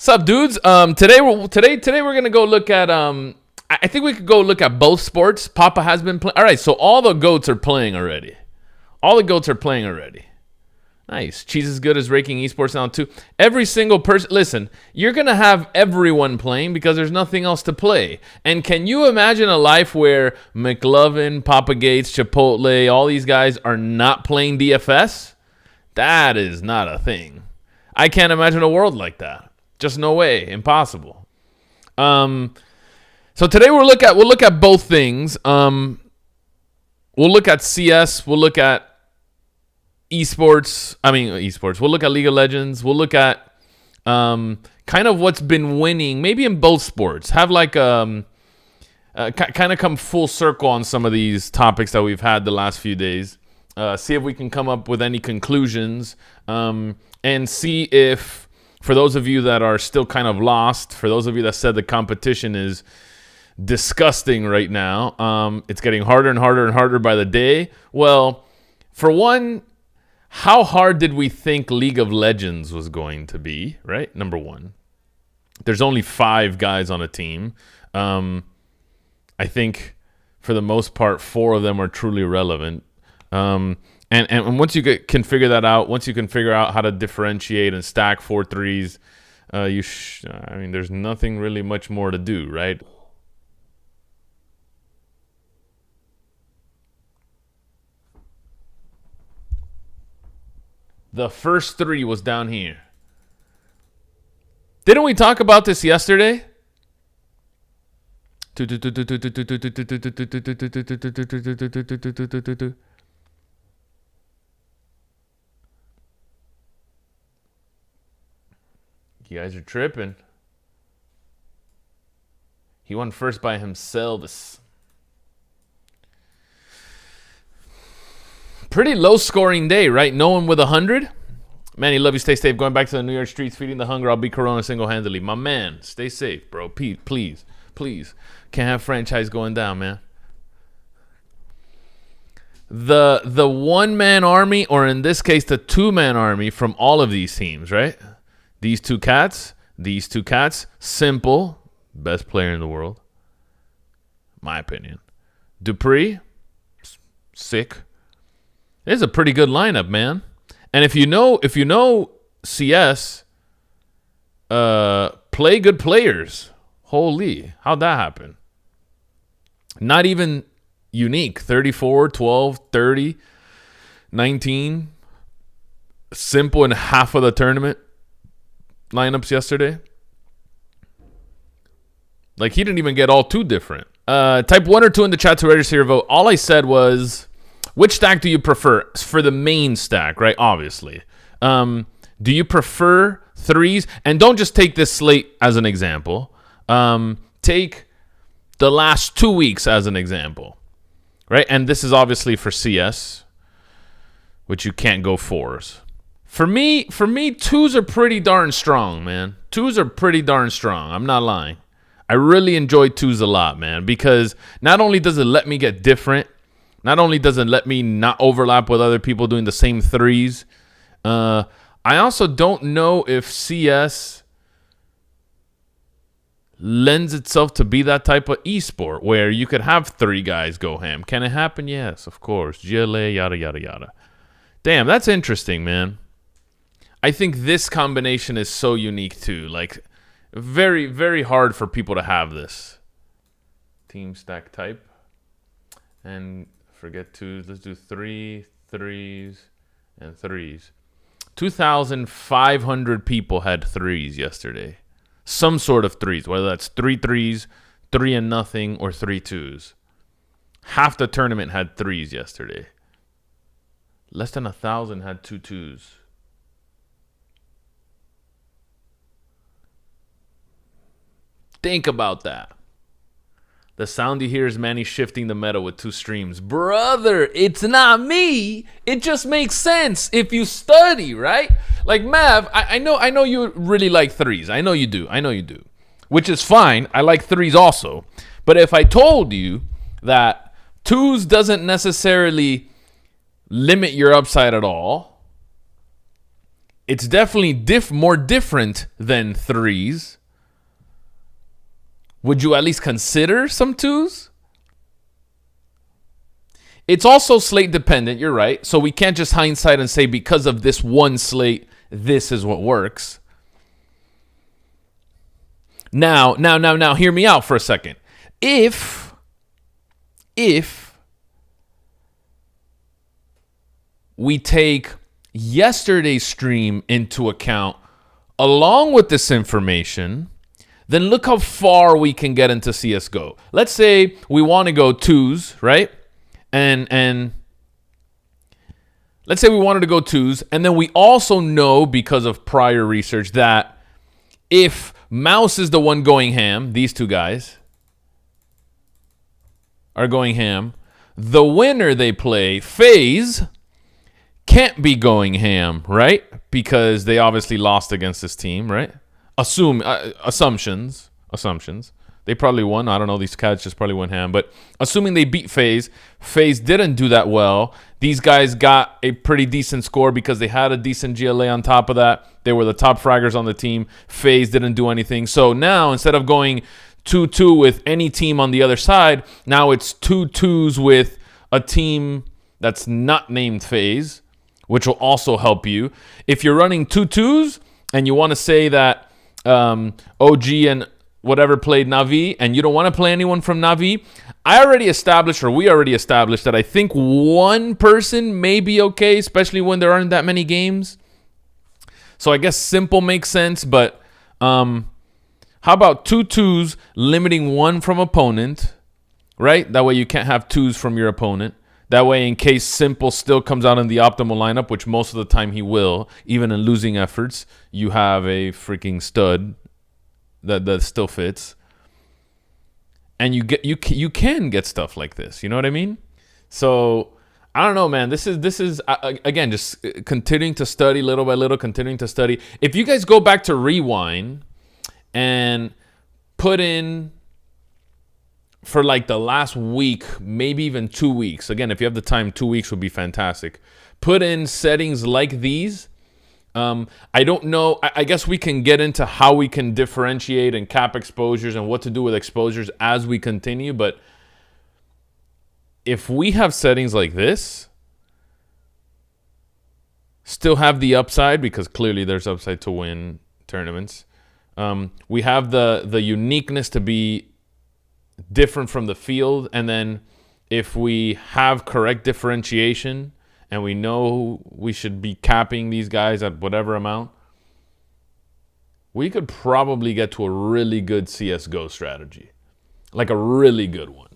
up, dudes? Today we're gonna go look at I think we could go look at both sports. Papa has been playing. All right, so all the goats are playing already. Nice. Cheese is good as raking esports now too. Every single person. Listen, you're gonna have everyone playing because there's nothing else to play. And can you imagine a life where McLovin, Papa Gates, Chipotle, all these guys are not playing DFS? That is not a thing. I can't imagine a world like that. Just no way. Impossible. So today we'll look at both things. We'll look at CS. We'll look at eSports. We'll look at League of Legends. We'll look at kind of what's been winning, maybe in both sports. Have like kind of come full circle on some of these topics that we've had the last few days. See if we can come up with any conclusions, and see if, for those of you that are still kind of lost, for those of you that said the competition is disgusting right now, it's getting harder and harder and harder by the day. Well, for one, how hard did we think League of Legends was going to be, right? Number one. There's only 5 guys on a team. I think for the most part, 4 of them are truly relevant. And once you can figure that out, once you can figure out how to differentiate and stack 4 threes, there's nothing really much more to do, right? The first 3 was down here. Didn't we talk about this yesterday? You guys are tripping. He won first by himself. Pretty low scoring day, right? No one with 100. Manny, love you. Stay safe. Going back to the New York streets, feeding the hunger. I'll beat Corona single-handedly. My man, stay safe, bro. Please. Can't have franchise going down, man. The one-man army, or in this case, the two-man army from all of these teams, right? These two cats, simple, best player in the world, my opinion. Dupree, sick. It's a pretty good lineup, man. And if you know CS, play good players. Holy, how'd that happen? Not even unique. 34, 12, 30, 19. Simple in half of the tournament lineups yesterday. Like, he didn't even get all too different. Type 1 or 2 in the chat to register your vote. All I said was, which stack do you prefer? For the main stack, right? Obviously. Do you prefer threes? And don't just take this slate as an example. Take the last 2 weeks as an example, right? And this is obviously for CS, which you can't go 4s. For me, 2s are pretty darn strong, man. 2s are pretty darn strong. I'm not lying. I really enjoy 2s a lot, man, because not only does it let me get different, not only does it let me not overlap with other people doing the same 3s, I also don't know if CS lends itself to be that type of esport where you could have 3 guys go ham. Can it happen? Yes, of course. GLA, yada, yada, yada. Damn, that's interesting, man. I think this combination is so unique too. Like, very, very hard for people to have this. Team stack type. And forget 2s. Let's do 3, 3s, and 3s. 2,500 people had 3s yesterday. Some sort of 3s, whether that's 3 3s, 3 and nothing, or 3 2s. Half the tournament had 3s yesterday. Less than 1,000 had 2 2s. Think about that. The sound you hear is Manny shifting the meta with 2 streams. Brother, it's not me. It just makes sense if you study, right? Like, Mav, I know you really like 3s. I know you do. Which is fine. I like 3s also. But if I told you that 2s doesn't necessarily limit your upside at all, It's definitely more different than 3s. Would you at least consider some 2s? It's also slate dependent, you're right. So we can't just hindsight and say because of this one slate, this is what works. Now, hear me out for a second. If we take yesterday's stream into account along with this information, then look how far we can get into CSGO. Let's say we want to go 2s, right? And let's say we wanted to go 2s, and then we also know because of prior research that if Mouse is the one going ham, these two guys are going ham, the winner they play, FaZe, can't be going ham, right? Because they obviously lost against this team, right? Assumptions. They probably won. I don't know. These cats just probably went ham. But assuming they beat FaZe, FaZe didn't do that well. These guys got a pretty decent score because they had a decent GLA on top of that. They were the top fraggers on the team. FaZe didn't do anything. So now, instead of going 2-2 with any team on the other side, now it's 2-2s with a team that's not named FaZe, which will also help you. If you're running 2-2s and you want to say that OG and whatever played Na'Vi, and you don't want to play anyone from Na'Vi, we already established that I think one person may be okay, especially when there aren't that many games. So I guess simple makes sense, but how about 2-2s limiting one from opponent, right? That way you can't have 2s from your opponent. That way, in case Simple still comes out in the optimal lineup, which most of the time he will, even in losing efforts, you have a freaking stud that still fits, and you can get stuff like this. You know what I mean? So I don't know, man. This is again just continuing to study little by little, continuing to study. If you guys go back to Rewind and put in for like the last week, maybe even 2 weeks. Again, if you have the time, 2 weeks would be fantastic. Put in settings like these. I don't know. I guess we can get into how we can differentiate and cap exposures and what to do with exposures as we continue. But if we have settings like this, still have the upside, because clearly there's upside to win tournaments. We have the uniqueness to be different from the field. And then if we have correct differentiation, and we know we should be capping these guys at whatever amount, we could probably get to a really good CSGO strategy. Like a really good one.